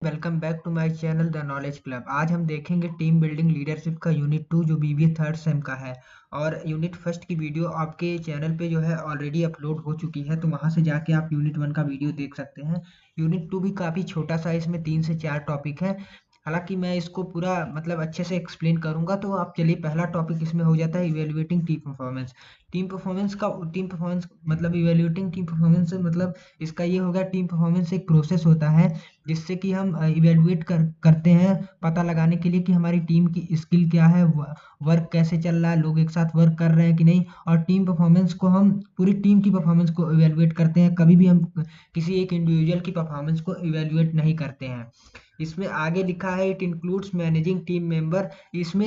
Welcome back to my channel the knowledge club. आज हम देखेंगे टीम बिल्डिंग लीडरशिप का यूनिट 2 जो बीबीए थर्ड सेम का है। और यूनिट फर्स्ट की वीडियो आपके चैनल पे जो है ऑलरेडी अपलोड हो चुकी है, तो वहां से जाके आप यूनिट 1 का वीडियो देख सकते हैं। यूनिट 2 भी काफ़ी छोटा सा, इसमें 3 से 4 टॉपिक है। हालांकि मैं इसको पूरा मतलब अच्छे से एक्सप्लेन करूंगा। तो आप चलिए, पहला टॉपिक इसमें हो जाता है evaluating team performance. Team performance मतलब इवेल्युएटिंग टीम परफॉर्मेंस मतलब इसका ये हो गया, टीम परफॉर्मेंस एक प्रोसेस होता है जिससे कि हम इवेलुएट करते हैं, पता लगाने के लिए कि हमारी टीम की स्किल क्या है, वर्क कैसे चल रहा है, लोग एक साथ वर्क कर रहे हैं कि नहीं। और टीम परफॉर्मेंस को हम पूरी टीम की परफॉर्मेंस को इवेलुएट करते हैं, कभी भी हम किसी एक इंडिविजुअल की परफॉर्मेंस को इवेलुएट नहीं करते हैं। इसमें आगे लिखा है it includes managing team member. इसमें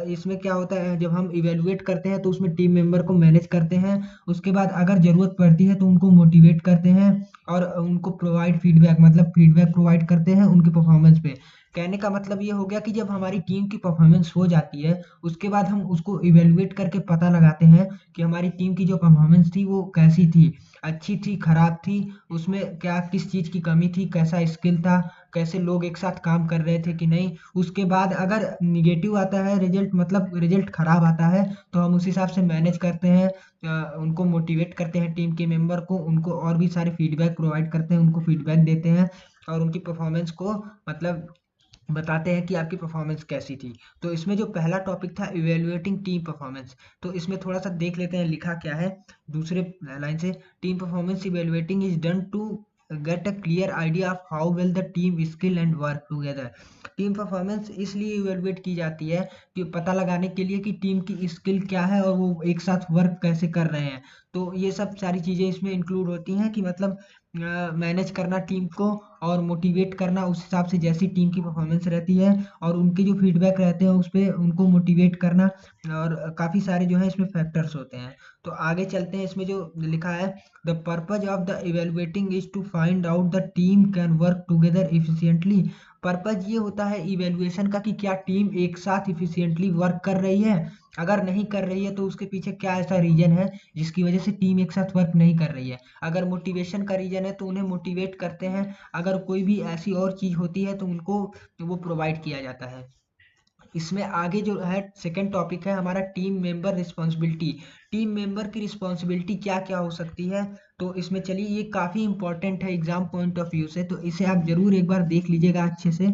इसमें क्या होता है, जब हम इवेलुएट करते हैं तो उसमें टीम मेंबर को मैनेज करते हैं। उसके बाद अगर ज़रूरत पड़ती है तो उनको मोटिवेट करते हैं और उनको प्रोवाइड फीडबैक मतलब फीडबैक प्रोवाइड करते हैं उनकी परफॉर्मेंस पे। कहने का मतलब ये हो गया कि जब हमारी टीम की परफॉर्मेंस हो जाती है, उसके बाद हम उसको इवेलुएट करके पता लगाते हैं कि हमारी टीम की जो परफॉर्मेंस थी वो कैसी थी, अच्छी थी, खराब थी, उसमें क्या किस चीज़ की कमी थी, कैसा स्किल था, कैसे लोग एक साथ काम कर रहे थे कि नहीं। उसके बाद अगर निगेटिव आता है रिजल्ट, मतलब रिजल्ट खराब आता है, तो हम उस हिसाब से मैनेज करते हैं, उनको मोटिवेट करते हैं टीम के मेंबर को, उनको और भी सारे फीडबैक प्रोवाइड करते हैं, उनको फीडबैक देते हैं और उनकी परफॉर्मेंस को मतलब बताते हैं कि आपकी परफॉर्मेंस कैसी थी। तो इसमें जो पहला टॉपिक था इवेलुएटिंग टीम परफॉर्मेंस, तो इसमें थोड़ा सा देख लेते हैं लिखा क्या है दूसरे लाइन से। Team performance evaluating is done to get a clear idea of how well the team skill and work together. Team performance इसलिए इवेलुएट की जाती है कि पता लगाने के लिए कि टीम की स्किल क्या है और वो एक साथ वर्क कैसे कर रहे हैं। तो ये सब सारी चीज़ें इसमें इंक्लूड होती हैं कि मतलब मैनेज करना टीम को और मोटिवेट करना उस हिसाब से जैसी टीम की परफॉर्मेंस रहती है, और उनके जो फीडबैक रहते हैं उस पे उनको मोटिवेट करना। और काफ़ी सारे जो है इसमें फैक्टर्स होते हैं। तो आगे चलते हैं, इसमें जो लिखा है the purpose of the evaluating is to find out the team can work together efficiently. Purpose ये होता है इवेलुएशन का कि क्या टीम एक साथ इफिशिएंटली वर्क कर रही है। अगर नहीं कर रही है तो उसके पीछे क्या ऐसा रीजन है जिसकी वजह से टीम एक साथ वर्क नहीं कर रही है। अगर मोटिवेशन का रीजन है तो उन्हें मोटिवेट करते हैं, अगर कोई भी ऐसी और चीज़ होती है तो उनको वो प्रोवाइड किया जाता है। इसमें आगे जो है सेकंड टॉपिक है हमारा team member responsibility. Team member की रिस्पॉन्सिबिलिटी क्या क्या हो सकती है। तो इसमें चलिए, ये काफ़ी इंपॉर्टेंट है एग्जाम पॉइंट ऑफ व्यू से, तो इसे आप जरूर एक बार देख लीजिएगा अच्छे से।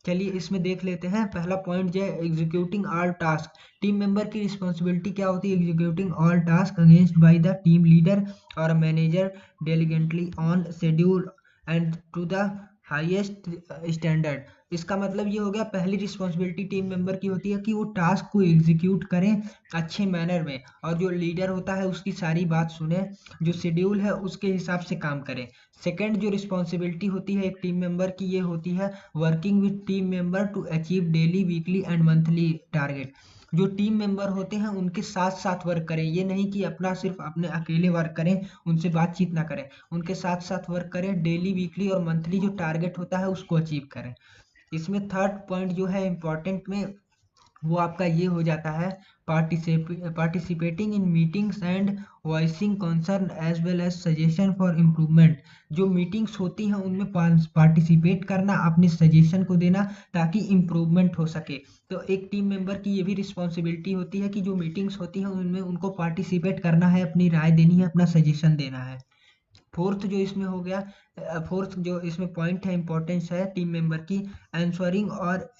चलिए इसमें देख लेते हैं। पहला पॉइंट जो है executing all task. Team member की रिस्पॉन्सिबिलिटी क्या होती है, executing all task against by the team leader और manager diligently on schedule and to the highest standard. इसका मतलब ये हो गया, पहली रिस्पॉन्सिबिलिटी टीम मेंबर की होती है कि वो टास्क को एग्जीक्यूट करें अच्छे मैनर में, और जो लीडर होता है उसकी सारी बात सुने, जो शेड्यूल है उसके हिसाब से काम करें। सेकंड जो रिस्पॉन्सिबिलिटी होती है एक टीम मेंबर की, ये होती है working with team member to achieve daily weekly and monthly target. जो टीम मेंबर होते हैं उनके साथ साथ वर्क करें, ये नहीं कि अपना सिर्फ अपने अकेले वर्क करें, उनसे बातचीत ना करें, उनके साथ साथ वर्क करें, डेली वीकली और मंथली जो टारगेट होता है उसको अचीव करें। इसमें थर्ड पॉइंट जो है इम्पोर्टेंट में, वो आपका ये हो जाता है participating in meetings and voicing concern as well as suggestion for improvement. जो मीटिंग्स होती हैं उनमें पार्टिसिपेट करना, अपने सजेशन को देना ताकि इम्प्रूवमेंट हो सके। तो एक टीम मेंबर की ये भी रिस्पॉन्सिबिलिटी होती है कि जो मीटिंग्स होती हैं उनमें उनको पार्टिसिपेट करना है, अपनी राय देनी है, अपना सजेशन देना है। फोर्थ जो इसमें हो गया, फोर्थ जो इसमें पॉइंट है इंपॉर्टेंस है टीम मेंबर की, आंसरिंग और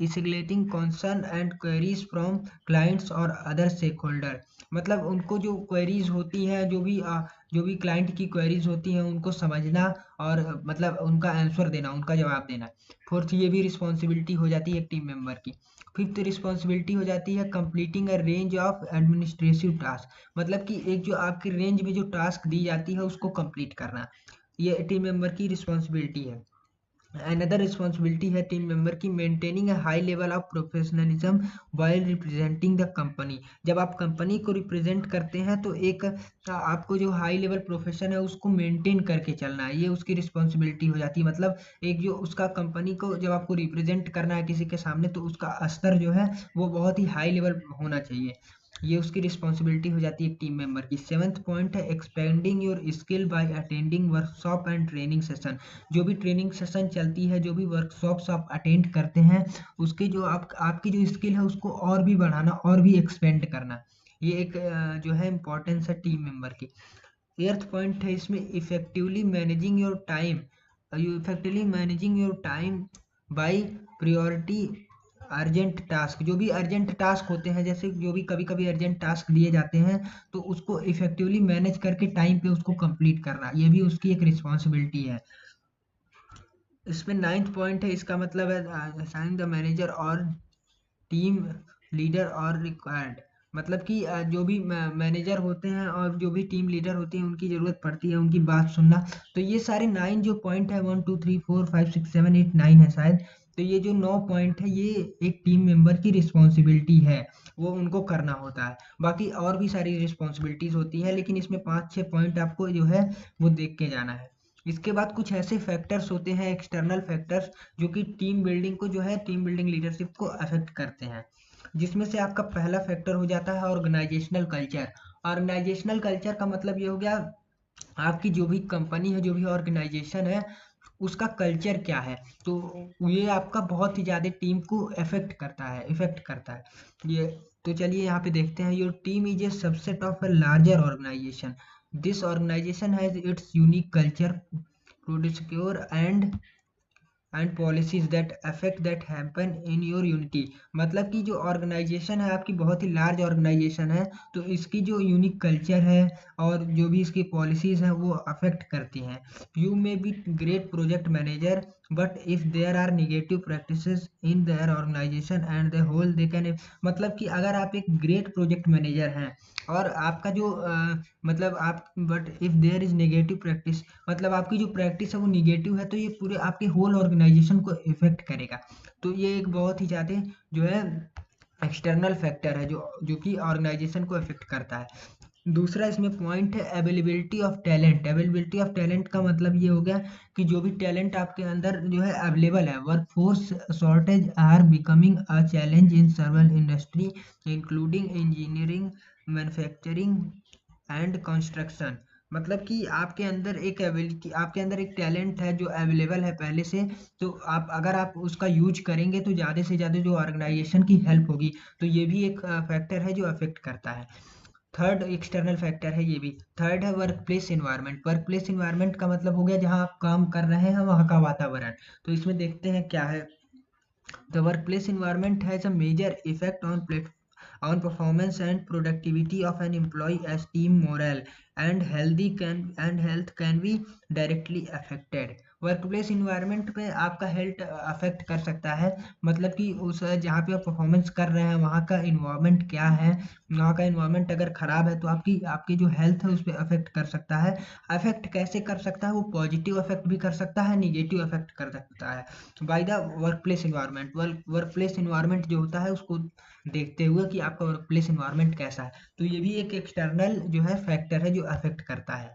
escalating concern and queries from clients और अदर स्टेक होल्डर। मतलब उनको जो क्वेरीज होती हैं, जो भी क्लाइंट की क्वेरीज होती हैं उनको समझना और मतलब उनका आंसर देना, उनका जवाब देना। फोर्थ ये भी रिस्पॉन्सिबिलिटी हो जाती है एक टीम मेंबर की। फिफ्थ रिस्पॉन्सिबिलिटी हो जाती है completing a range of administrative task. मतलब कि एक जो आपकी रेंज में जो टास्क दी जाती है उसको कंप्लीट करना, ये टीम मेंबर की रिस्पॉन्सिबिलिटी है। अनदर रिस्पॉन्सिबिलिटी है टीम मेंबर की maintaining a high level of professionalism while representing the company. जब आप कंपनी को रिप्रेजेंट करते हैं तो एक आपको जो हाई लेवल प्रोफेशन है उसको मेंटेन करके चलना है, ये उसकी रिस्पॉन्सिबिलिटी हो जाती है। मतलब एक जो उसका कंपनी को जब आपको रिप्रेजेंट करना है किसी के सामने, तो उसका स्तर जो है वो बहुत ही हाई लेवल होना चाहिए। ये उसकी रिस्पॉन्सिबिलिटी हो जाती है एक टीम मेंबर की। 7th पॉइंट है expanding your skill by attending workshop and training session. जो भी ट्रेनिंग सेशन चलती है, जो भी वर्कशॉप्स आप अटेंड करते हैं, उसके जो आपकी जो स्किल है उसको और भी बढ़ाना और भी एक्सपेंड करना, ये एक जो है इम्पोर्टेंस है टीम मेंबर की। 8th पॉइंट है इसमें effectively managing your time. Effectively managing your time by priority urgent task. जो भी अर्जेंट टास्क होते हैं, जैसे जो भी कभी कभी अर्जेंट टास्क दिए जाते हैं, तो उसको इफेक्टिवली मैनेज करके टाइम पे उसको कंप्लीट करना, ये भी उसकी एक रिस्पॉन्सिबिलिटी है। इसमें 9th पॉइंट है, इसका मतलब है असाइन द मैनेजर और टीम लीडर और रिक्वायर्ड। मतलब कि जो भी मैनेजर होते हैं और जो भी टीम लीडर होते हैं, उनकी ज़रूरत पड़ती है उनकी बात सुनना। तो ये सारे 9 जो पॉइंट है, 1 2 3 4 5 6 7 8 9 है शायद। तो ये जो 9 पॉइंट है, ये एक टीम मेंबर की रिस्पॉन्सिबिलिटी है, वो उनको करना होता है। बाकी और भी सारी रिस्पॉन्सिबिलिटीज़ होती है, लेकिन इसमें 5-6 पॉइंट आपको जो है वो देख के जाना है। इसके बाद कुछ ऐसे फैक्टर्स होते हैं, एक्सटर्नल फैक्टर्स, जो कि टीम बिल्डिंग को जो है, टीम बिल्डिंग लीडरशिप को अफेक्ट करते हैं। जिसमें से आपका पहला फैक्टर हो जाता है ऑर्गेनाइजेशनल कल्चर। ऑर्गेनाइजेशनल कल्चर का मतलब ये हो गया, आपकी जो भी कंपनी है, जो भी ऑर्गेनाइजेशन है, उसका कल्चर क्या है। तो ये आपका बहुत ही ज़्यादा टीम को इफेक्ट करता है ये। तो चलिए यहाँ पे देखते हैं, your team is a subset of a larger organisation. This organisation has its unique culture, produce and policies that affect that happen in your unity. मतलब कि जो ऑर्गेनाइजेशन है आपकी, बहुत ही लार्ज ऑर्गेनाइजेशन है, तो इसकी जो यूनिक कल्चर है और जो भी इसकी पॉलिसीज हैं, वो अफेक्ट करती हैं। You may be great project manager, but if there are negative practices in their organisation and the whole they can. मतलब कि अगर आप एक ग्रेट प्रोजेक्ट मैनेजर हैं और आपका जो मतलब आप, but if there is negative practice, मतलब आपकी जो प्रैक्टिस है वो निगेटिव है, तो ये पूरे आपके होल ऑर्गेनाइजेशन को इफेक्ट करेगा। तो ये एक बहुत ही ज़्यादा जो है एक्सटर्नल फैक्टर है, जो कि ऑर्गेनाइजेशन को इफेक्ट करता है। दूसरा इसमें पॉइंट है availability of talent. Availability of talent का मतलब ये हो गया कि जो भी टैलेंट आपके अंदर जो है अवेलेबल है। Workforce shortage are becoming a challenge in several industry, including engineering, manufacturing and construction. मतलब कि आपके अंदर एक एबिलिटी, आपके अंदर एक टैलेंट है जो अवेलेबल है पहले से, तो आप अगर आप उसका यूज करेंगे तो ज़्यादा से ज़्यादा जो ऑर्गेनाइजेशन की हेल्प होगी। तो ये भी एक फैक्टर है जो अफेक्ट करता है। थर्ड एक्सटर्नल फैक्टर है ये भी। थर्ड है work place environment. Work place environment का मतलब हो गया जहाँ आप काम कर रहे हैं वहाँ का वातावरण। तो इसमें देखते हैं क्या है। The workplace environment has a major effect on performance and productivity of an employee, as team morale and health can be directly affected. Work place environment पे आपका हेल्थ अफेक्ट कर सकता है। मतलब कि उस जहाँ पे आप परफॉर्मेंस कर रहे हैं वहाँ का इन्वायरमेंट क्या है, वहाँ का इन्वायरमेंट अगर ख़राब है तो आपकी आपकी जो हेल्थ है उस पर अफेक्ट कर सकता है। अफेक्ट कैसे कर सकता है, वो पॉजिटिव अफेक्ट भी कर सकता है, निगेटिव अफेक्ट कर सकता है by the work place environment. Work place environment जो होता है उसको देखते हुए कि आपका वर्क प्लेस इन्वायरमेंट कैसा है। तो ये भी एक एक्सटर्नल जो है फैक्टर है जो अफेक्ट करता है।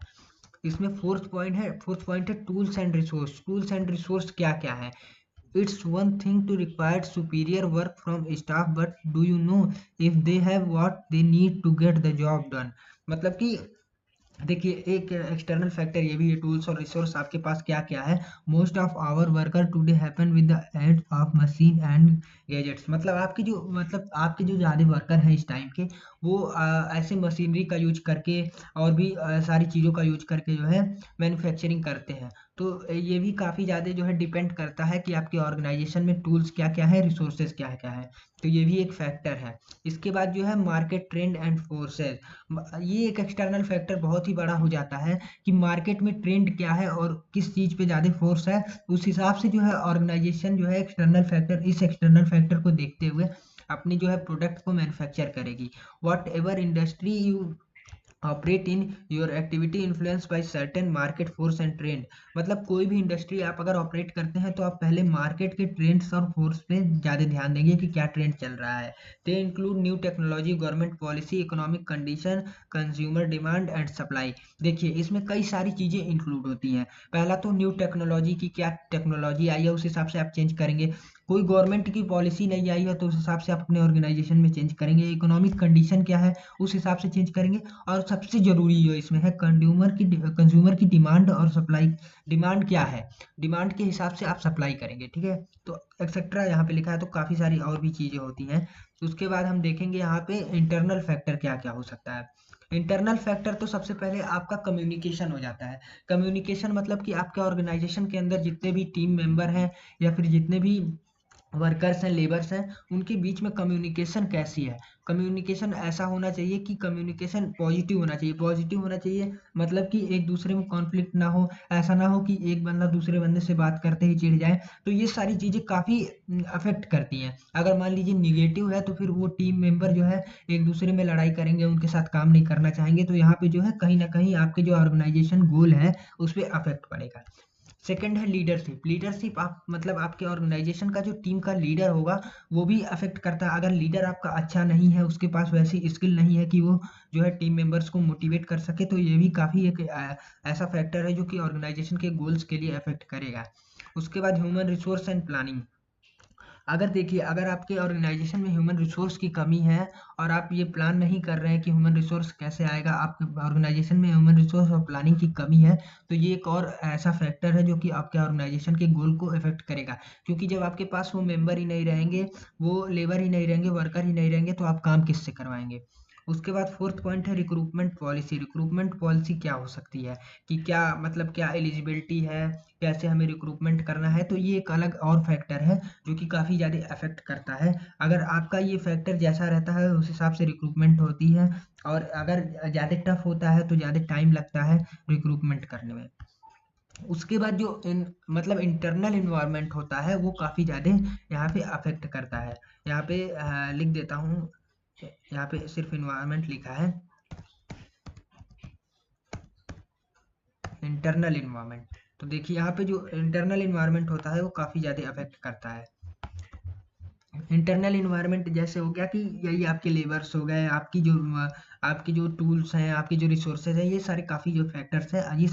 इसमें फोर्थ पॉइंट है tools and resource. Tools and resource क्या क्या है। It's one thing to require superior work from staff, but do you know if they have what they need to get the job done. मतलब कि देखिए एक external factor ये भी है, टूल्स और रिसोर्स आपके पास क्या क्या है। Most of our worker today happen with the aid of machine and gadgets. मतलब आपके जो ज़्यादा वर्कर हैं इस टाइम के, वो ऐसे मशीनरी का यूज करके और भी सारी चीज़ों का यूज करके जो है मैन्युफैक्चरिंग करते हैं। तो ये भी काफ़ी ज़्यादा जो है डिपेंड करता है कि आपके ऑर्गेनाइजेशन में टूल्स क्या क्या है, रिसोर्सेज क्या क्या है। तो ये भी एक फैक्टर है। इसके बाद जो है मार्केट ट्रेंड एंड फोर्सेज। ये एक एक्सटर्नल फैक्टर बहुत ही बड़ा हो जाता है कि मार्केट में ट्रेंड क्या है और किस चीज़ पे ज़्यादा फोर्स है, उस हिसाब से जो है ऑर्गेनाइजेशन जो है इस एक्सटर्नल फैक्टर को देखते हुए अपनी जो है प्रोडक्ट को मैन्युफैक्चर करेगी। What ever industry you operate in your activity influence by certain market force and trend. मतलब कोई भी इंडस्ट्री आप अगर ऑपरेट करते हैं तो आप पहले मार्केट के ट्रेंड्स और फोर्स पे ज़्यादा ध्यान देंगे कि क्या ट्रेंड चल रहा है। They include new technology, government policy, economic condition, consumer demand and supply. देखिए इसमें कई सारी चीज़ें इंक्लूड होती हैं। पहला तो न्यू टेक्नोलॉजी की क्या टेक्नोलॉजी आई है उस हिसाब से आप चेंज करेंगे। कोई गवर्नमेंट की पॉलिसी नहीं आई है तो उस हिसाब से आप अपने ऑर्गेनाइजेशन में चेंज करेंगे। इकोनॉमिक कंडीशन क्या है उस हिसाब से चेंज करेंगे। और सबसे जरूरी जो इसमें है कंज्यूमर की डिमांड और सप्लाई। डिमांड क्या है, डिमांड के हिसाब से आप सप्लाई करेंगे, ठीक है। तो एक्सेट्रा यहाँ पे लिखा है, तो काफ़ी सारी और भी चीज़ें होती हैं। उसके बाद हम देखेंगे यहाँ पे इंटरनल फैक्टर क्या क्या हो सकता है। इंटरनल फैक्टर तो सबसे पहले आपका कम्युनिकेशन हो जाता है। कम्युनिकेशन मतलब कि आपके ऑर्गेनाइजेशन के अंदर जितने भी टीम मेंबर हैं या फिर जितने भी वर्कर्स हैं, लेबर्स हैं, उनके बीच में कम्युनिकेशन कैसी है। कम्युनिकेशन ऐसा होना चाहिए कि कम्युनिकेशन पॉजिटिव होना चाहिए। पॉजिटिव होना चाहिए मतलब कि एक दूसरे में कॉन्फ्लिक्ट ना हो। ऐसा ना हो कि एक बंदा दूसरे बंदे से बात करते ही चिढ़ जाए। तो ये सारी चीज़ें काफ़ी अफेक्ट करती हैं। अगर मान लीजिए निगेटिव है तो फिर वो टीम मेंबर जो है एक दूसरे में लड़ाई करेंगे, उनके साथ काम नहीं करना चाहेंगे। तो यहाँ पे जो है कहीं ना कहीं आपके जो ऑर्गेनाइजेशन गोल है उस पर अफेक्ट पड़ेगा। सेकंड है लीडरशिप। लीडरशिप आप मतलब आपके ऑर्गेनाइजेशन का जो टीम का लीडर होगा वो भी अफेक्ट करता है। अगर लीडर आपका अच्छा नहीं है, उसके पास वैसी स्किल नहीं है कि वो जो है टीम मेंबर्स को मोटिवेट कर सके, तो ये भी काफ़ी एक ऐसा फैक्टर है जो कि ऑर्गेनाइजेशन के गोल्स के लिए अफेक्ट करेगा। उसके बाद ह्यूमन रिसोर्स एंड प्लानिंग। अगर देखिए अगर आपके ऑर्गेनाइजेशन में ह्यूमन रिसोर्स की कमी है और आप ये प्लान नहीं कर रहे हैं कि ह्यूमन रिसोर्स कैसे आएगा, आपके ऑर्गेनाइजेशन में ह्यूमन रिसोर्स और प्लानिंग की कमी है, तो ये एक और ऐसा फैक्टर है जो कि आपके ऑर्गेनाइजेशन के गोल को इफेक्ट करेगा। क्योंकि जब आपके पास वो मेंबर ही नहीं रहेंगे, वो लेबर ही नहीं रहेंगे, वर्कर ही नहीं रहेंगे, तो आप काम किससे करवाएंगे। उसके बाद फोर्थ पॉइंट है रिक्रूटमेंट पॉलिसी। रिक्रूटमेंट पॉलिसी क्या हो सकती है कि क्या मतलब क्या एलिजिबिलिटी है, कैसे हमें रिक्रूटमेंट करना है। तो ये एक अलग और फैक्टर है जो कि काफ़ी ज़्यादा अफेक्ट करता है। अगर आपका ये फैक्टर जैसा रहता है उस हिसाब से रिक्रूटमेंट होती है। और अगर ज़्यादा टफ होता है तो ज़्यादा टाइम लगता है रिक्रूटमेंट करने में। उसके बाद जो मतलब इंटरनल इन्वायरमेंट होता है वो काफ़ी ज़्यादा यहाँ पे अफेक्ट करता है। यहाँ पे लिख देता हूँ, यहाँ पे सिर्फ इन्वायरमेंट लिखा है, इंटरनल इन्वायरमेंट। तो देखिए यहाँ पे जो इंटरनल इन्वायरमेंट होता है वो काफ़ी ज़्यादा अफेक्ट करता है। इंटरनल इन्वायरमेंट जैसे हो गया कि यही आपके लेबर्स हो गए, आपकी जो टूल्स हैं, आपकी जो रिसोर्सेज है, ये सारे काफ़ी जो फैक्टर्स हैं, ये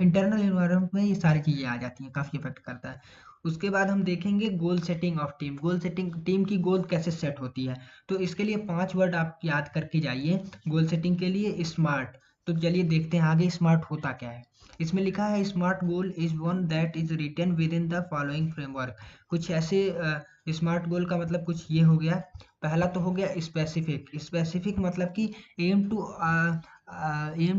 इंटरनल इन्वायरमेंट में ये सारी चीज़ें आ जाती हैं, काफ़ी इफेक्ट करता है। उसके बाद हम देखेंगे goal setting of team. Goal setting, team की गोल कैसे सेट होती है। तो इसके लिए 5 वर्ड आप याद करके जाइए गोल सेटिंग के लिए। स्मार्ट। तो चलिए देखते हैं आगे स्मार्ट होता क्या है। इसमें लिखा है smart goal is one that is written within the following framework. कुछ ऐसे स्मार्ट गोल का मतलब कुछ ये हो गया। पहला तो हो गया स्पेसिफिक। स्पेसिफिक मतलब कि aim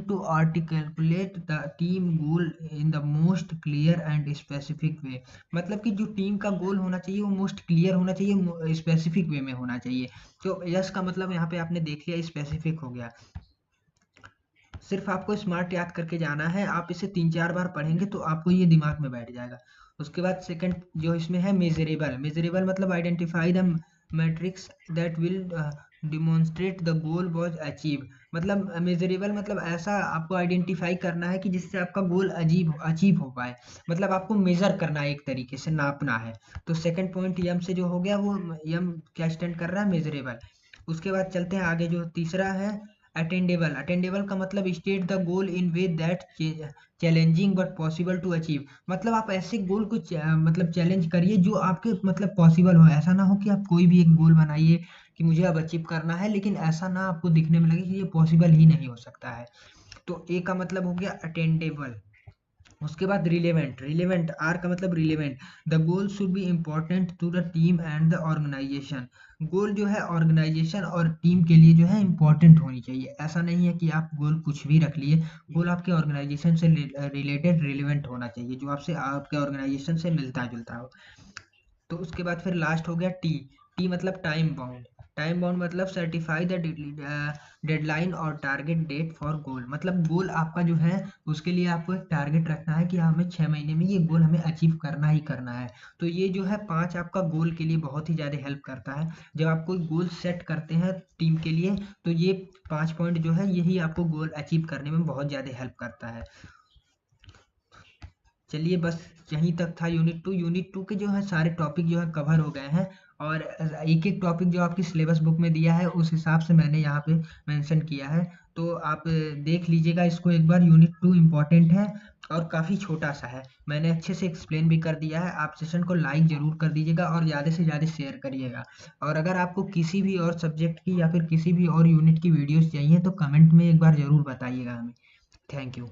to articulate the team goal in the most clear and specific way. मतलब कि जो टीम का गोल होना चाहिए वो मोस्ट क्लियर होना चाहिए, स्पेसिफिक वे में होना चाहिए। तो यस का मतलब यहाँ पे आपने देख लिया, स्पेसिफिक हो गया। सिर्फ आपको स्मार्ट याद करके जाना है, आप इसे 3-4 बार पढ़ेंगे तो आपको ये दिमाग में बैठ जाएगा। उसके बाद सेकंड जो इसमें है मेजरेबल। मेजरेबल मतलब identify the matrix that will demonstrate the goal was achieve. मतलब मेजरेबल मतलब ऐसा आपको आइडेंटिफाई करना है कि जिससे आपका गोल अचीव हो पाए। मतलब आपको मेजर करना है, एक तरीके से नापना है। तो सेकंड पॉइंट यम से जो हो गया वो यम क्या स्टैंड कर रहा है, मेजरेबल। उसके बाद चलते हैं आगे, जो तीसरा है अटेंडेबल। अटेंडेबल का मतलब state the goal in way that challenging but possible to achieve. मतलब आप ऐसे गोल को मतलब चैलेंज करिए जो आपके मतलब पॉसिबल हो। ऐसा ना हो कि आप कोई भी एक गोल बनाइए कि मुझे अब अचीव करना है, लेकिन ऐसा ना आपको दिखने में लगे कि ये पॉसिबल ही नहीं हो सकता है। तो ए का मतलब हो गया अटेंडेबल। उसके बाद रिलेवेंट। रिलेवेंट, आर का मतलब relevant. The goal should be important to the team and the organisation. Goal जो है ऑर्गेनाइजेशन और टीम के लिए जो है इम्पोर्टेंट होनी चाहिए। ऐसा नहीं है कि आप गोल कुछ भी रख लिए। गोल आपके ऑर्गेनाइजेशन से रिलेटेड रिलेवेंट होना चाहिए, जो आपसे आपके ऑर्गेनाइजेशन से मिलता जुलता हो। तो उसके बाद फिर लास्ट हो गया टी। टी मतलब टाइम बाउंड। टाइम बाउंड मतलब सर्टिफाई द डेडलाइन और टारगेट डेट फॉर गोल, मतलब गोल आपका जो है उसके लिए आपको एक टारगेट रखना है कि हमें 6 महीने में ये गोल हमें अचीव करना ही करना है। तो ये जो है 5 आपका गोल के लिए बहुत ही ज़्यादा हेल्प करता है। जब आप कोई गोल सेट करते हैं टीम के लिए तो ये 5 पॉइंट जो है यही आपको गोल अचीव करने में बहुत ज़्यादा हेल्प करता है। चलिए बस यहीं तक था यूनिट 2 के जो है सारे टॉपिक जो है कवर हो गए हैं, और एक एक टॉपिक जो आपकी सिलेबस बुक में दिया है उस हिसाब से मैंने यहाँ पे मेंशन किया है। तो आप देख लीजिएगा इसको एक बार। यूनिट 2 इम्पॉर्टेंट है और काफ़ी छोटा सा है, मैंने अच्छे से एक्सप्लेन भी कर दिया है। आप सेशन को लाइक ज़रूर कर दीजिएगा और ज़्यादा से ज़्यादा शेयर करिएगा। और अगर आपको किसी भी और सब्जेक्ट की या फिर किसी भी और यूनिट की वीडियोस चाहिए तो कमेंट में एक बार ज़रूर बताइएगा हमें। Thank you.